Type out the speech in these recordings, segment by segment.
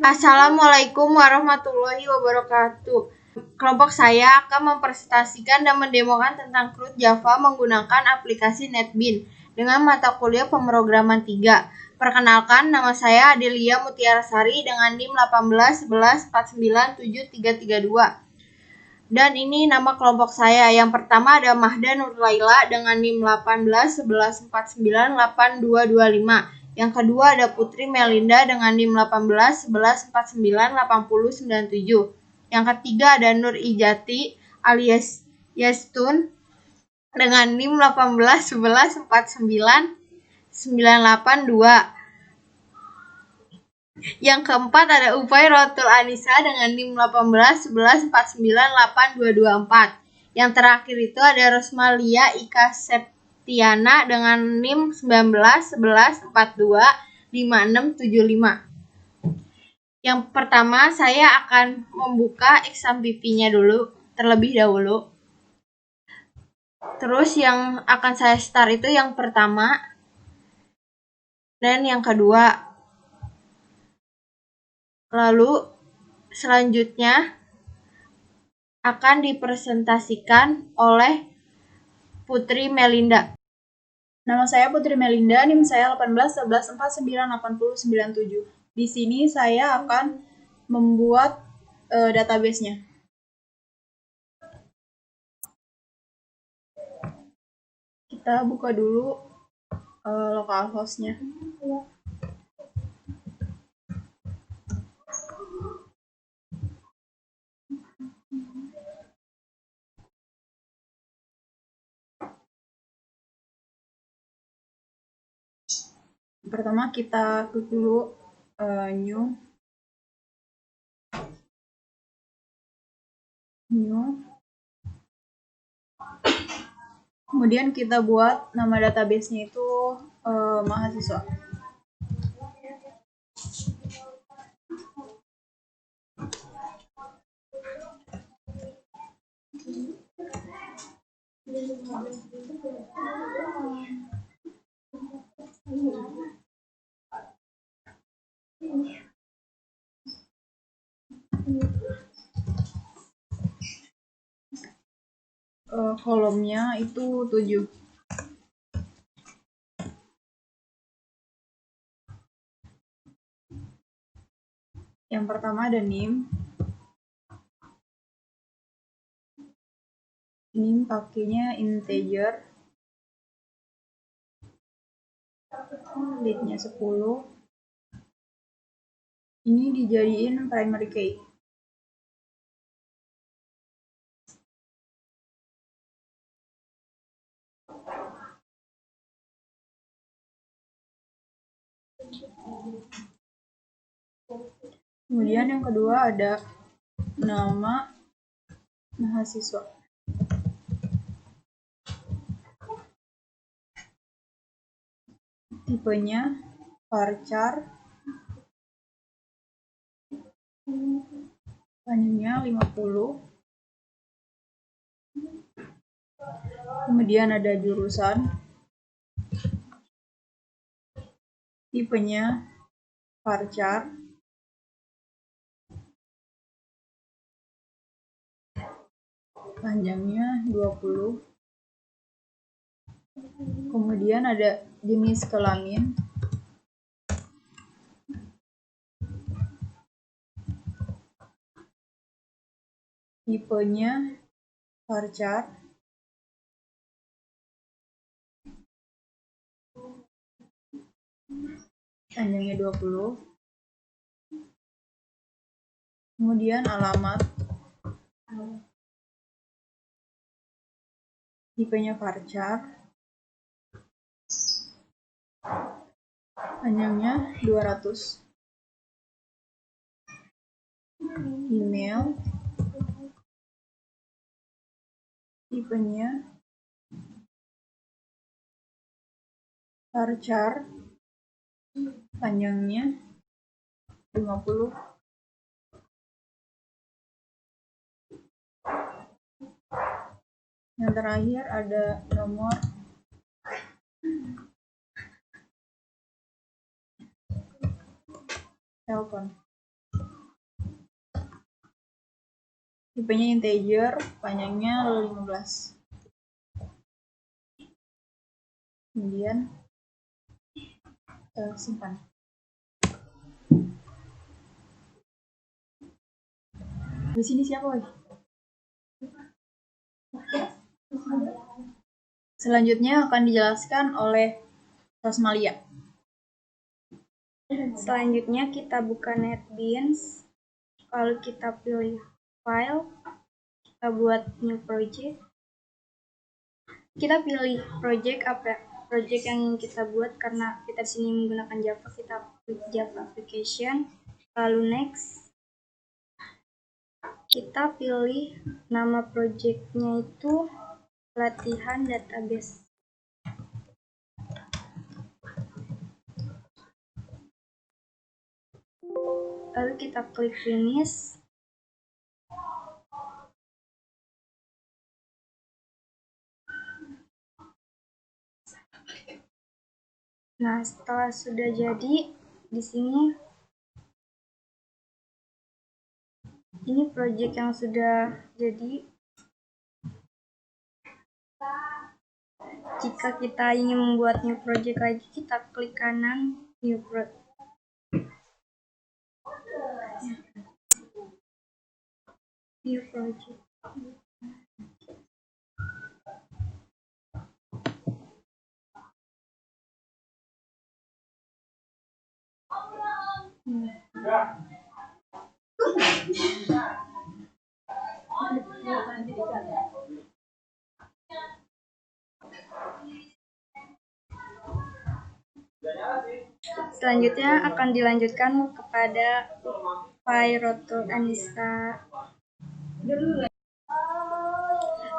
Assalamualaikum warahmatullahi wabarakatuh. Kelompok saya akan mempresentasikan dan mendemokan tentang CRUD Java menggunakan aplikasi NetBeans dengan mata kuliah pemrograman 3. Perkenalkan, nama saya Adelia Mutiarasari dengan NIM 18114973332. Dan ini nama kelompok saya. Yang pertama ada Mahda Nurlaila dengan NIM 18114982225. Yang kedua ada Putri Melinda dengan NIM 18114989097. Yang ketiga ada Nur Ijati alias Yastun dengan NIM 181149982. Yang keempat ada Upay Rotul Anissa dengan NIM 18114998224. Yang terakhir itu ada Rosmalia Ika Septiana dengan NIM 19114425675. Yang pertama saya akan membuka XAMPP-nya dulu terlebih dahulu. Terus yang akan saya start itu yang pertama dan yang kedua. Lalu selanjutnya akan dipresentasikan oleh Putri Melinda. Nama saya Putri Melinda, NIM saya 18114998097. Di sini saya akan membuat database-nya. Kita buka dulu localhost-nya. Pertama kita klik dulu new. Kemudian kita buat nama database-nya itu mahasiswa. Kolomnya itu 7. Yang pertama ada NIM. NIM pakainya integer. Lead-nya 10. Ini dijadiin primary key. Kemudian yang kedua ada nama mahasiswa. Tipenya varchar. Panjangnya 50. Kemudian ada jurusan. Tipenya varchar. Panjangnya 20. Kemudian ada jenis kelamin. Tipenya varchar. Panjangnya 20. Kemudian alamat. Tipenya varchar. Panjangnya 200. Email. Tipenya varchar. Panjangnya 50. Yang terakhir ada nomor telepon. Tipenya integer, panjangnya 15. Kemudian simpan. Di sini siapa lagi? Selanjutnya akan dijelaskan oleh Rosmalia. Selanjutnya kita buka NetBeans, lalu kita pilih file, kita buat new project. Kita pilih project yang kita buat, karena kita di sini menggunakan Java, kita klik Java application, lalu next. Kita pilih nama projectnya itu latihan database. Lalu kita klik finish. Nah, setelah sudah jadi, di sini ini project yang sudah jadi. Jika kita ingin membuat new project lagi, kita klik kanan new project. New project. Selanjutnya akan dilanjutkan kepada Ufairotul Anissa.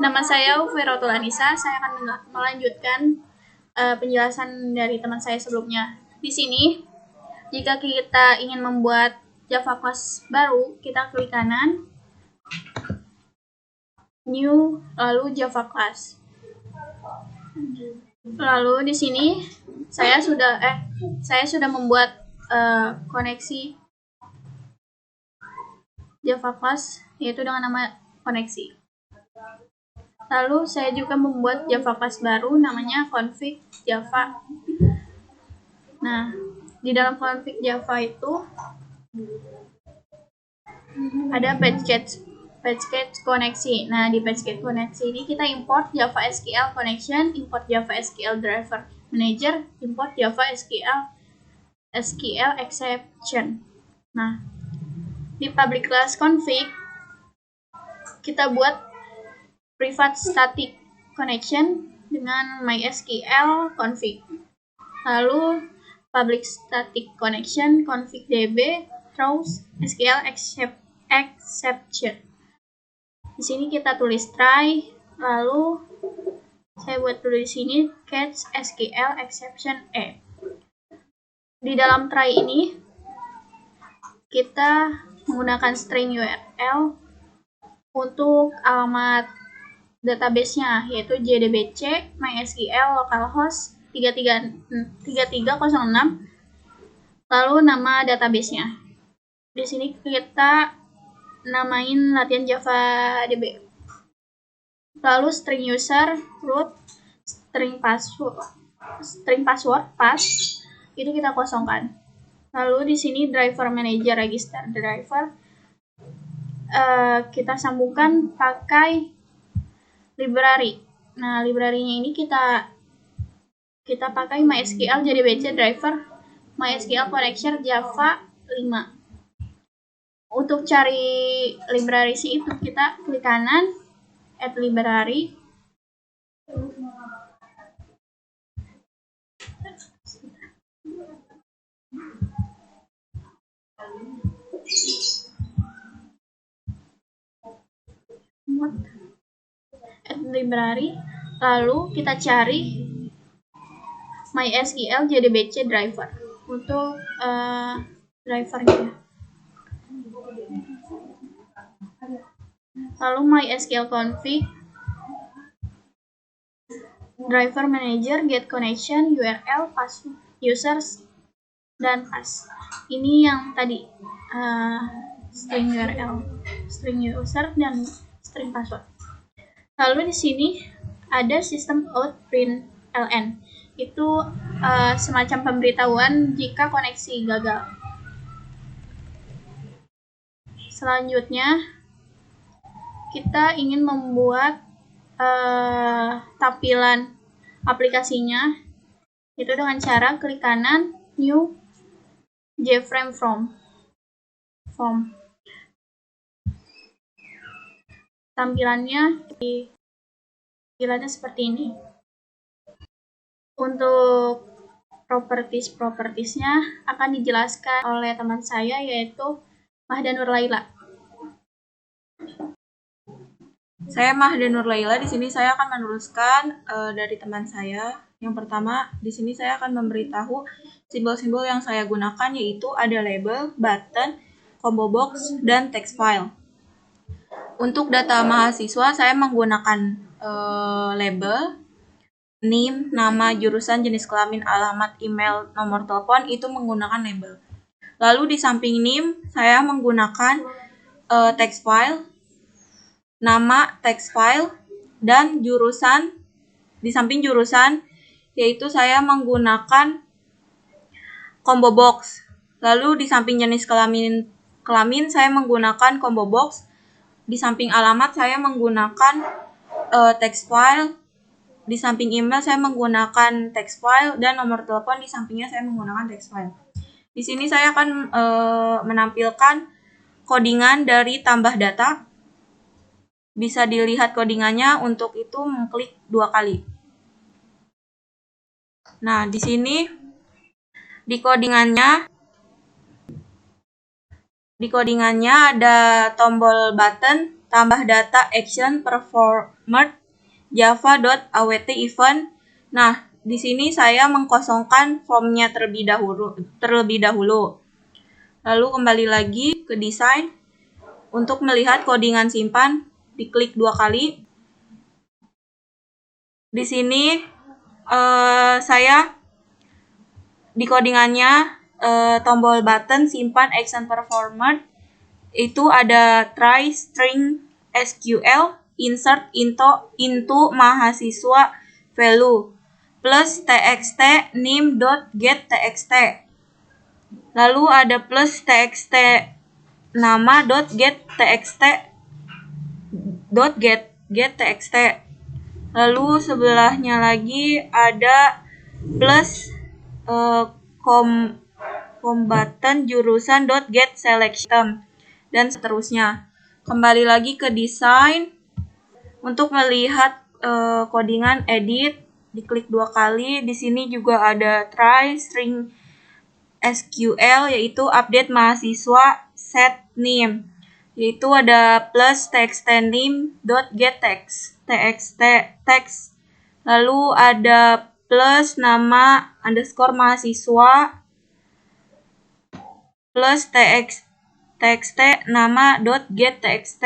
Nama saya Ufairotul Anissa. Saya akan melanjutkan penjelasan dari teman saya sebelumnya. Di sini, jika kita ingin membuat Java class baru, kita klik kanan, new, lalu Java class. Lalu di sini saya sudah membuat koneksi Java class, yaitu dengan nama koneksi. Lalu saya juga membuat Java class baru namanya config Java. Nah, di dalam config Java itu ada package koneksi. Nah, di package koneksi ini kita import Java SQL connection, import Java SQL driver manager, import Java SQL exception. Nah, di public class config kita buat private static connection dengan MySQL config. Lalu public static connection config db throws SQL exception. Di sini kita tulis try, lalu saya buat tulis di sini catch SQL exception E. Di dalam try ini kita menggunakan string URL untuk alamat database-nya, yaitu JDBC MySQL localhost 3306, lalu nama database-nya. Di sini kita namain latihan Java DB. Lalu string user root, string password pass itu kita kosongkan. Lalu di sini driver manager register driver kita sambungkan pakai library. Nah, library-nya ini kita pakai MySQL JDBC driver MySQL connection Java 5. Untuk cari library itu kita klik kanan, add library. Add library, lalu kita cari MySQL JDBC driver untuk drivernya. Lalu MySQL config driver manager get connection URL password users dan pass. Ini yang tadi string URL, string user, dan string password. Lalu di sini ada sistem out println. Itu semacam pemberitahuan jika koneksi gagal. Selanjutnya, kita ingin membuat tampilan aplikasinya itu dengan cara klik kanan New JFrame Form. Tampilannya seperti ini. Untuk properties-nya akan dijelaskan oleh teman saya, yaitu Mahda Nur Laila. Saya Mahda Nur Laila. Di sini saya akan meneruskan dari teman saya. Yang pertama, di sini saya akan memberitahu simbol-simbol yang saya gunakan, yaitu ada label, button, combo box, dan text file. Untuk data mahasiswa, saya menggunakan label, name, nama, jurusan, jenis kelamin, alamat, email, nomor telepon, itu menggunakan label. Lalu di samping name, saya menggunakan text file, nama, text file, dan jurusan. Di samping jurusan, yaitu saya menggunakan combo box. Lalu di samping jenis kelamin saya menggunakan combo box. Di samping alamat saya menggunakan text file. Di samping email saya menggunakan text file, dan nomor telepon di sampingnya saya menggunakan text file. Di sini saya akan menampilkan codingan dari tambah data. Bisa dilihat codingannya, untuk itu mengklik 2 kali. Nah, di sini di codingannya ada tombol button, tambah data, action, performed, java.awt event. Nah, di sini saya mengkosongkan formnya terlebih dahulu. Lalu kembali lagi ke desain. Untuk melihat codingan simpan, diklik 2 kali. Di sini saya di codingannya tombol button, simpan, action, performed, itu ada try string SQL, insert into mahasiswa value, plus txt name.getTxt. Lalu ada plus txt nama.getTxt. Lalu sebelahnya lagi ada plus button jurusan.getSelection, dan seterusnya. Kembali lagi ke desain. Untuk melihat codingan edit, diklik 2 kali. Di sini juga ada try string SQL, yaitu update mahasiswa set name, yaitu ada plus txt name.getTxt. Lalu ada plus nama underscore mahasiswa plus txt nama.getTxt.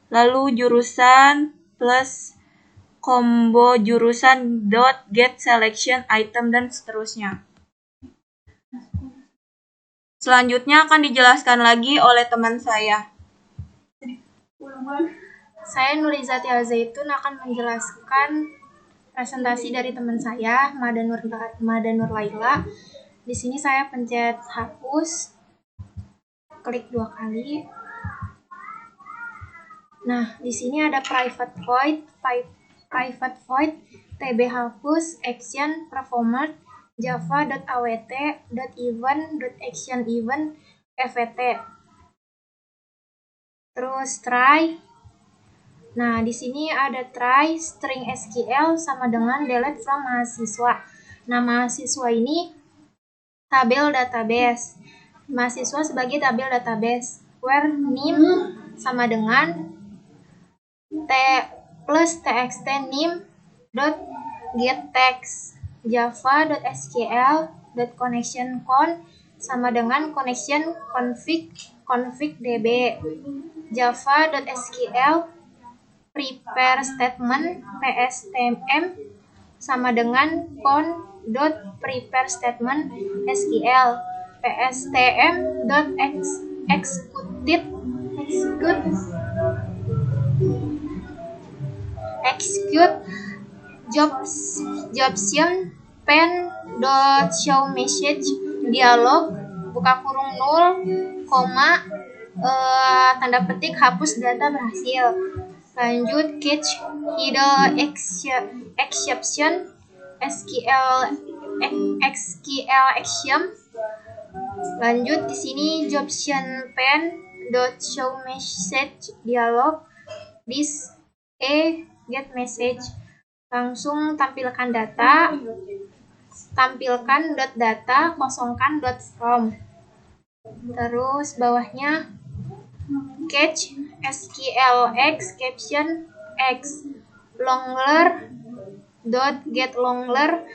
Lalu jurusan plus combo jurusan.getSelection item, dan seterusnya. Selanjutnya akan dijelaskan lagi oleh teman saya. Saya Nurizati Al-Zaitun akan menjelaskan presentasi dari teman saya, Mahda Nur Laila. Di sini saya pencet hapus, klik 2 kali. Nah, di sini ada private void, tb hapus, action, performed, java.awt.event.action event evt. Terus try. Nah, di sini ada try string SQL sama dengan delete from mahasiswa. Nah, mahasiswa ini tabel database. Mahasiswa sebagai tabel database. Where name sama dengan plus txt name.getText. java.sql.connection.con sama dengan connection config db. java.sql prepare statement pstm sama dengan prepare statement SQL execute jobsion pen show message dialog buka kurung 0, tanda petik hapus data berhasil. Lanjut catch hidden exception SQL action. Lanjut di sini jobsion pen show message dialog this get message. Langsung tampilkan data, tampilkan .data, kosongkan .from. Terus bawahnya catch SQLX caption X longer get longer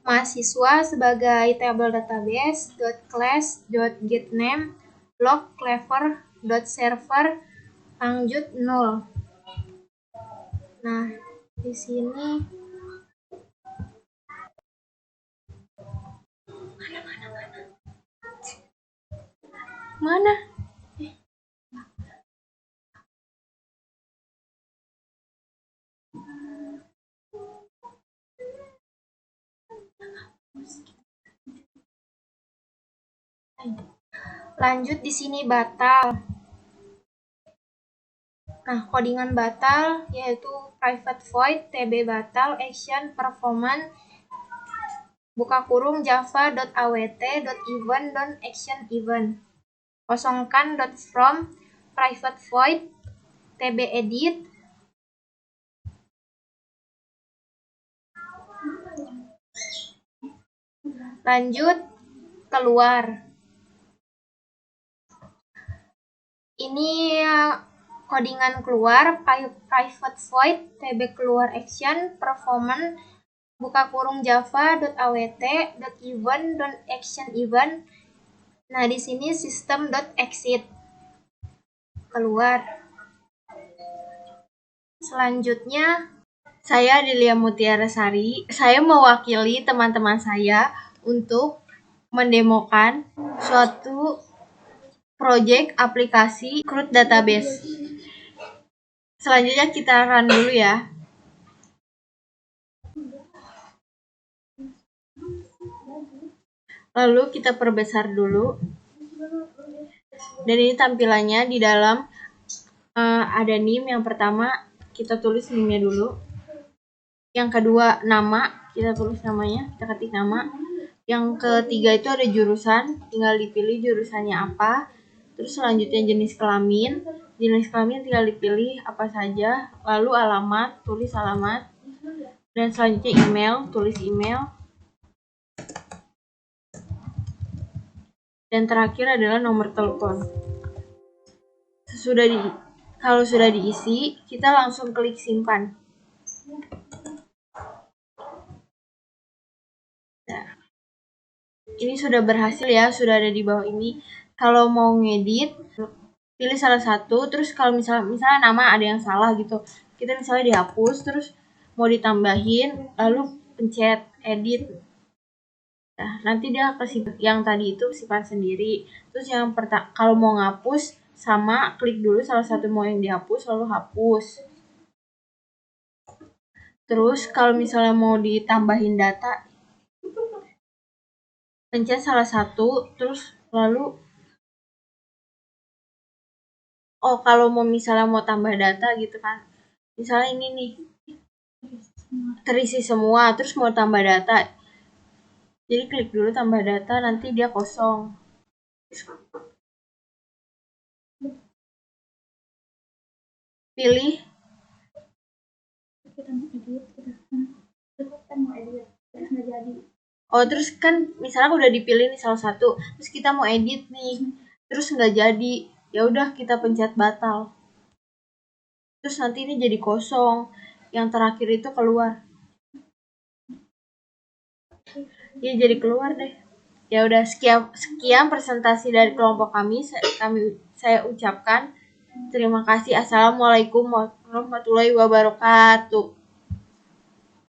mahasiswa sebagai table database class get name log clever server lanjut 0. Nah, di sini mana? Lanjut di sini batal. Nah, kodingan batal yaitu private void tb batal action performance buka kurung java.awt.event.action event. Kosongkan .from private void tb edit lanjut keluar. Ini kodingan keluar private void tb keluar action performance buka kurung java.awt.event.action event. Nah, di sini system.exit keluar. Selanjutnya saya Delia Mutiara Sari. Saya mewakili teman-teman saya untuk mendemokan suatu project aplikasi CRUD database. Selanjutnya kita run dulu ya. Lalu kita perbesar dulu. Dan ini tampilannya di dalam ada name. Yang pertama kita tulis name-nya dulu. Yang kedua nama, kita tulis namanya, kita ketik nama. Yang ketiga itu ada jurusan, tinggal dipilih jurusannya apa. Terus selanjutnya jenis kelamin tinggal dipilih apa saja. Lalu alamat, tulis alamat. Dan selanjutnya email, tulis email. Dan terakhir adalah nomor telepon. Kalau sudah diisi, kita langsung klik simpan. Nah, ini sudah berhasil ya, sudah ada di bawah ini. Kalau mau ngedit, pilih salah satu. Terus kalau misalnya nama ada yang salah gitu, kita misalnya dihapus, terus mau ditambahin, lalu pencet edit. Nah, nanti dia kasih yang tadi itu simpan sendiri. Terus yang kalau mau ngapus, sama klik dulu salah satu mau yang dihapus, lalu hapus. Terus kalau misalnya mau ditambahin data, pencet salah satu, terus lalu kalau misalnya mau tambah data gitu kan, misalnya ini nih terisi semua, terus mau tambah data, jadi klik dulu tambah data, nanti dia kosong. Pilih terus kan misalnya udah dipilih nih salah satu, terus kita mau edit nih, terus nggak jadi, ya udah kita pencet batal. Terus nanti ini jadi kosong, yang terakhir itu keluar. Ya jadi keluar deh. Ya udah, sekian presentasi dari kelompok kami. Saya ucapkan terima kasih. Assalamualaikum warahmatullahi wabarakatuh.